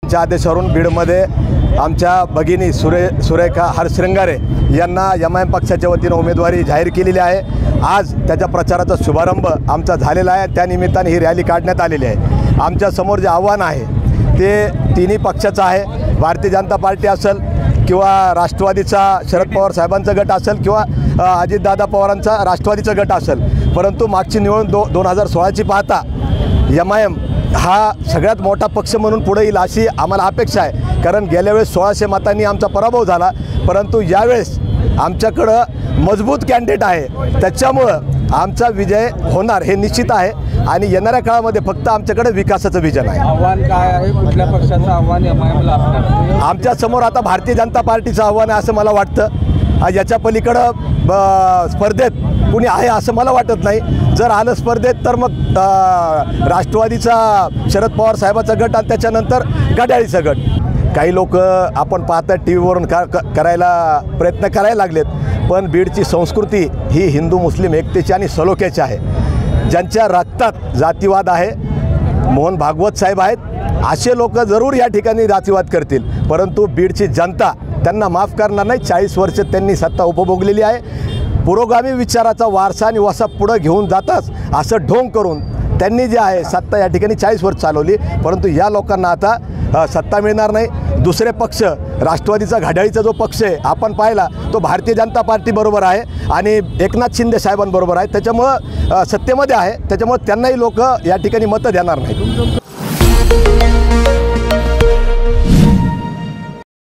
च्या आदेशावरून बीडमध्ये आमच्या भगिनी सुरेखा हरश्रंगारे यांना एमआयएम पक्षाच्या वतीने उमेदवारी जाहीर केलेली आहे। आज त्याच्या प्रचाराचा शुभारंभ आमचा झालेला आहे। त्या निमित्ताने ही रॅली काढण्यात आलेली आहे। आमच्या समोर जे आव्हान आहे ते तिन्ही पक्षाचं आहे। भारतीय जनता पार्टी असेल किंवा राष्ट्रवादीचा शरद पवार साहेबांचा गट असेल किंवा अजितदादा पवारांचा राष्ट्रवादीचा गट असेल, परंतु मागची निवडणूक 2016ची पाहता एमआयएम हा सगळ्यात मोठा पक्ष म्हणून पुढे येईल अशी आम्हाला अपेक्षा आहे। कारण गेल्या वेळेस 1600 मतांनी आमचा पराभव झाला, परंतु यावेळेस आमच्याकडं मजबूत कॅन्डिडेट आहे, त्याच्यामुळं आमचा विजय होणार हे निश्चित आहे। आणि येणाऱ्या काळामध्ये फक्त आमच्याकडे विकासाचं विजन आहे। आव्हान काय आहे, कुठल्या पक्षाचं आव्हान एमआयएमला असणार? आमच्या समोर आता भारतीय जनता पार्टीचं आव्हान आहे असं मला वाटतं। याच्या पलीकडं स्पर्धेत कुणी आहे असं मला वाटत नाही। जर आलं स्पर्धेत तर मग राष्ट्रवादीचा शरद पवार साहेबाचा गट आणि त्याच्यानंतर घड्याळीचा गट। काही लोक आपण पाहता टी व्हीवरून करायला प्रयत्न करायला लागलेत, पण बीडची संस्कृती ही हिंदू मुस्लिम एकतेची आणि सलोख्याची आहे। ज्यांच्या रक्तात जातीवाद आहे, मोहन भागवत साहेब आहेत, असे लोक जरूर या ठिकाणी जातीवाद करतील, परंतु बीडची जनता त्यांना माफ करणार नाही। 40 वर्ष त्यांनी सत्ता उपभोगलेली आहे। पुरोगामी विचाराचा वारसा आणि वसा पुढे घेऊन जाताच असं ढोंग करून त्यांनी जे आहे सत्ता या ठिकाणी 40 वर्ष चालवली, परंतु या लोकांना आता सत्ता मिळणार नाही। दुसरे पक्ष राष्ट्रवादीचा घड्याळीचा जो पक्ष आहे आपण पाहिला तो भारतीय जनता पार्टीबरोबर आहे आणि एकनाथ शिंदे साहेबांबरोबर आहे, त्याच्यामुळं सत्तेमध्ये आहे, त्याच्यामुळे त्यांनाही लोक या ठिकाणी मतं देणार नाहीत।